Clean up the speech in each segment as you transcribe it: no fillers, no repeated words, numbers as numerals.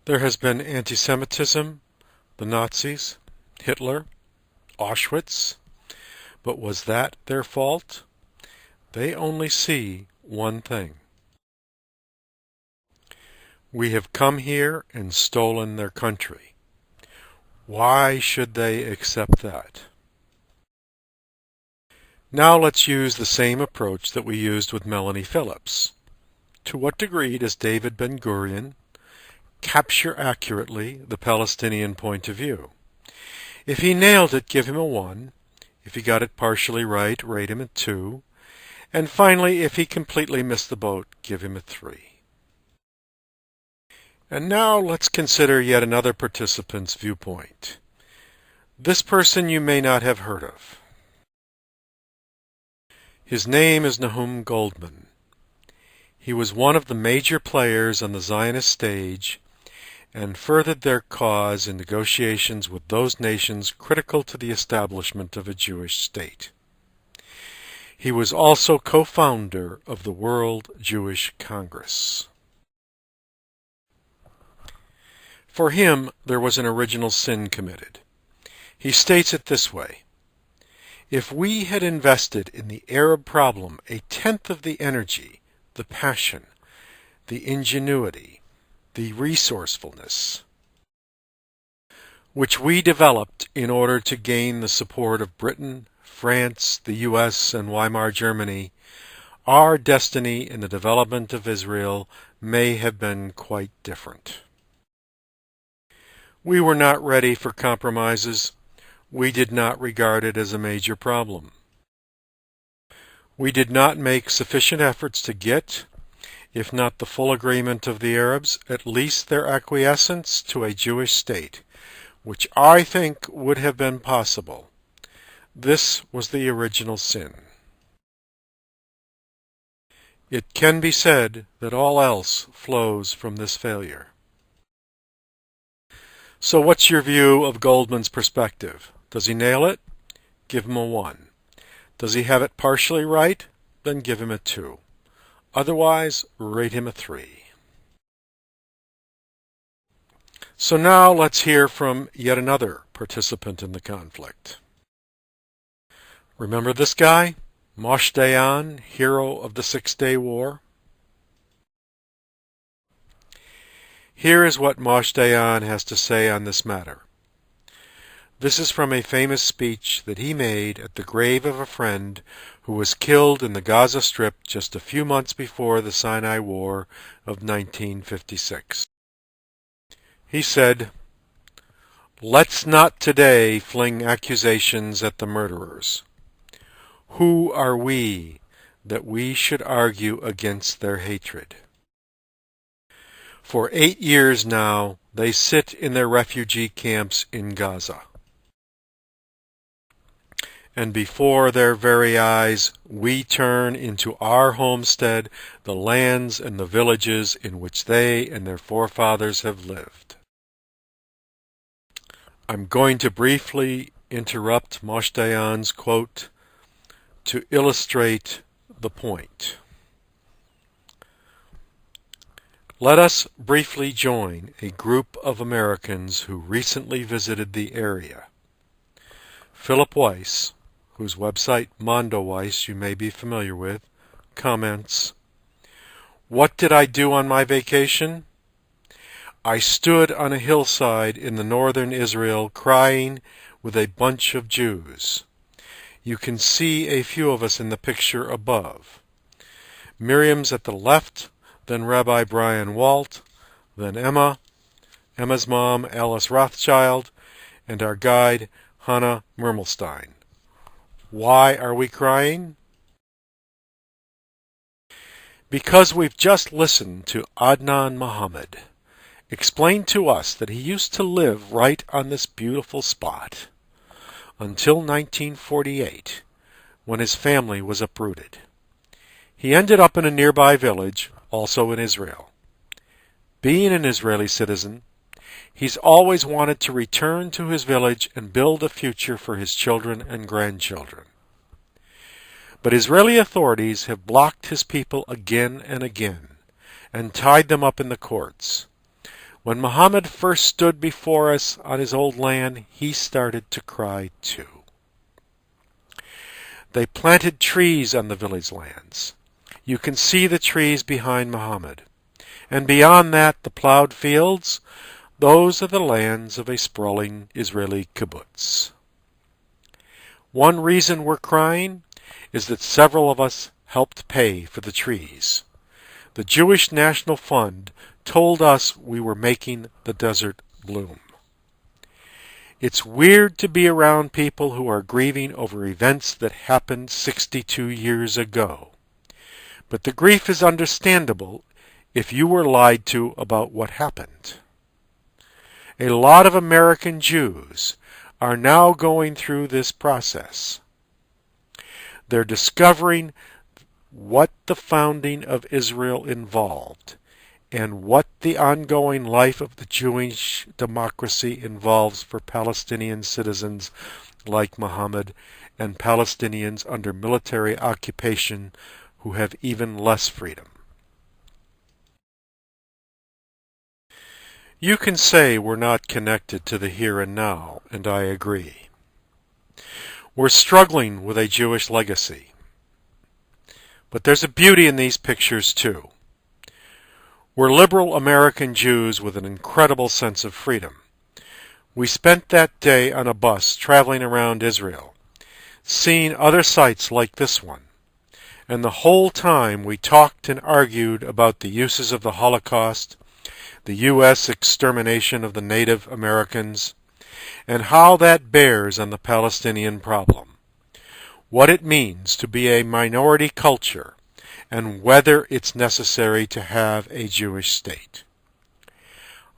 There has been anti-Semitism, the Nazis, Hitler, Auschwitz, but was that their fault? They only see one thing. We have come here and stolen their country. Why should they accept that? Now let's use the same approach that we used with Melanie Phillips. To what degree does David Ben-Gurion capture accurately the Palestinian point of view? If he nailed it, give him a 1. If he got it partially right, rate him a 2. And finally, if he completely missed the boat, give him a 3. And now let's consider yet another participant's viewpoint. This person you may not have heard of. His name is Nahum Goldman. He was one of the major players on the Zionist stage and furthered their cause in negotiations with those nations critical to the establishment of a Jewish state. He was also co-founder of the World Jewish Congress. For him, there was an original sin committed. He states it this way: if we had invested in the Arab problem a tenth of the energy, the passion, the ingenuity, the resourcefulness, which we developed in order to gain the support of Britain, France, the U.S., and Weimar Germany, our destiny in the development of Israel may have been quite different. We were not ready for compromises. We did not regard it as a major problem. We did not make sufficient efforts to get, if not the full agreement of the Arabs, at least their acquiescence to a Jewish state, which I think would have been possible. This was the original sin. It can be said that all else flows from this failure. So what's your view of Goldman's perspective? Does he nail it? Give him a 1. Does he have it partially right? Then give him a 2. Otherwise, rate him a 3. So now let's hear from yet another participant in the conflict. Remember this guy? Moshe Dayan, hero of the Six-Day War? Here is what Moshe Dayan has to say on this matter. This is from a famous speech that he made at the grave of a friend who was killed in the Gaza Strip just a few months before the Sinai War of 1956. He said, "Let's not today fling accusations at the murderers. Who are we that we should argue against their hatred? For 8 years now, they sit in their refugee camps in Gaza. And before their very eyes, we turn into our homestead the lands and the villages in which they and their forefathers have lived." I'm going to briefly interrupt Moshe Dayan's quote to illustrate the point. Let us briefly join a group of Americans who recently visited the area. Philip Weiss, whose website MondoWeiss you may be familiar with, comments, "What did I do on my vacation? I stood on a hillside in the northern Israel crying with a bunch of Jews. You can see a few of us in the picture above. Miriam's at the left, then Rabbi Brian Walt, then Emma's mom Alice Rothschild, and our guide Hannah Mermelstein. Why are we crying? Because we've just listened to Adnan Mohammed explain to us that he used to live right on this beautiful spot until 1948, when his family was uprooted. He ended up in a nearby village, also in Israel. Being an Israeli citizen, he's always wanted to return to his village and build a future for his children and grandchildren. But Israeli authorities have blocked his people again and again and tied them up in the courts. When Muhammad first stood before us on his old land, he started to cry too. They planted trees on the village lands. You can see the trees behind Muhammad. And beyond that, the plowed fields, those are the lands of a sprawling Israeli kibbutz. One reason we're crying is that several of us helped pay for the trees. The Jewish National Fund told us we were making the desert bloom. It's weird to be around people who are grieving over events that happened 62 years ago. But the grief is understandable if you were lied to about what happened. A lot of American Jews are now going through this process. They're discovering what the founding of Israel involved and what the ongoing life of the Jewish democracy involves for Palestinian citizens like Muhammad and Palestinians under military occupation who have even less freedom. You can say we're not connected to the here and now, and I agree. We're struggling with a Jewish legacy. But there's a beauty in these pictures too. We're liberal American Jews with an incredible sense of freedom. We spent that day on a bus traveling around Israel, seeing other sites like this one. And the whole time we talked and argued about the uses of the Holocaust, the U.S. extermination of the Native Americans, and how that bears on the Palestinian problem, what it means to be a minority culture, and whether it's necessary to have a Jewish state.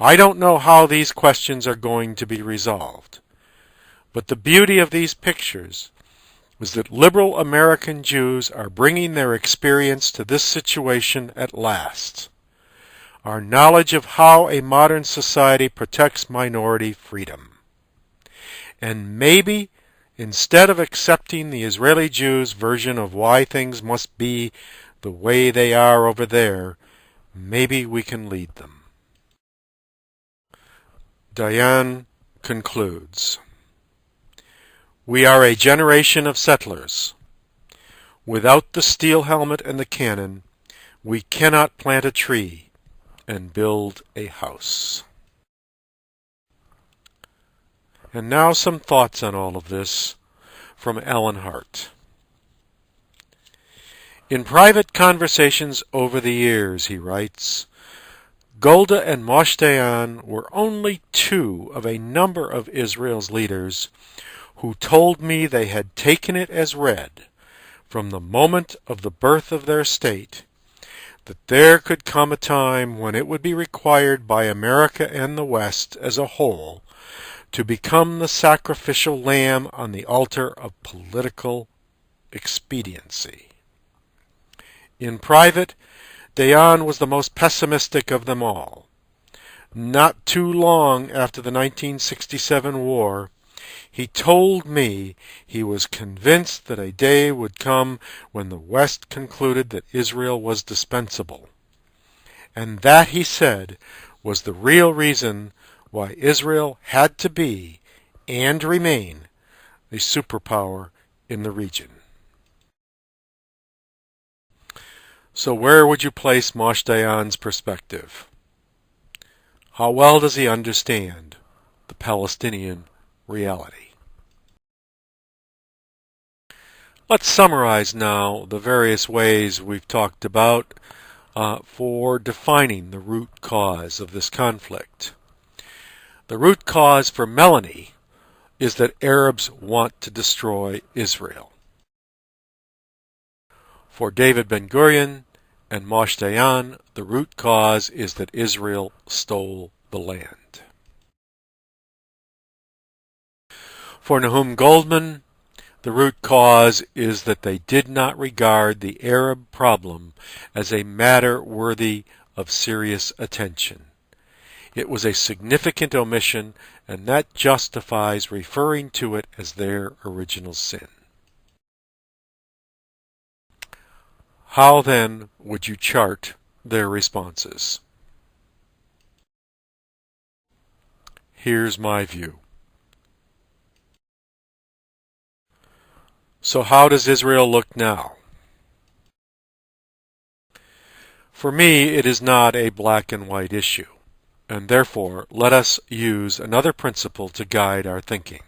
I don't know how these questions are going to be resolved, but the beauty of these pictures is that liberal American Jews are bringing their experience to this situation at last. Our knowledge of how a modern society protects minority freedom. And maybe, instead of accepting the Israeli Jews' version of why things must be the way they are over there, maybe we can lead them. Dayan concludes, "We are a generation of settlers. Without the steel helmet and the cannon, we cannot plant a tree and build a house." And now some thoughts on all of this from Alan Hart. In private conversations over the years, he writes, Golda and Moshe Dayan were only two of a number of Israel's leaders who told me they had taken it as read, from the moment of the birth of their state, that there could come a time when it would be required by America and the West as a whole to become the sacrificial lamb on the altar of political expediency. In private, Dayan was the most pessimistic of them all. Not too long after the 1967 war, he told me he was convinced that a day would come when the West concluded that Israel was dispensable. And that, he said, was the real reason why Israel had to be, and remain, a superpower in the region. So where would you place Moshe Dayan's perspective? How well does he understand the Palestinian reality? Let's summarize now the various ways we've talked about for defining the root cause of this conflict. The root cause for Melanie is that Arabs want to destroy Israel. For David Ben-Gurion and Moshe Dayan, the root cause is that Israel stole the land. For Nahum Goldman, the root cause is that they did not regard the Arab problem as a matter worthy of serious attention. It was a significant omission, and that justifies referring to it as their original sin. How then would you chart their responses? Here's my view. So how does Israel look now? For me, it is not a black and white issue, and therefore let us use another principle to guide our thinking.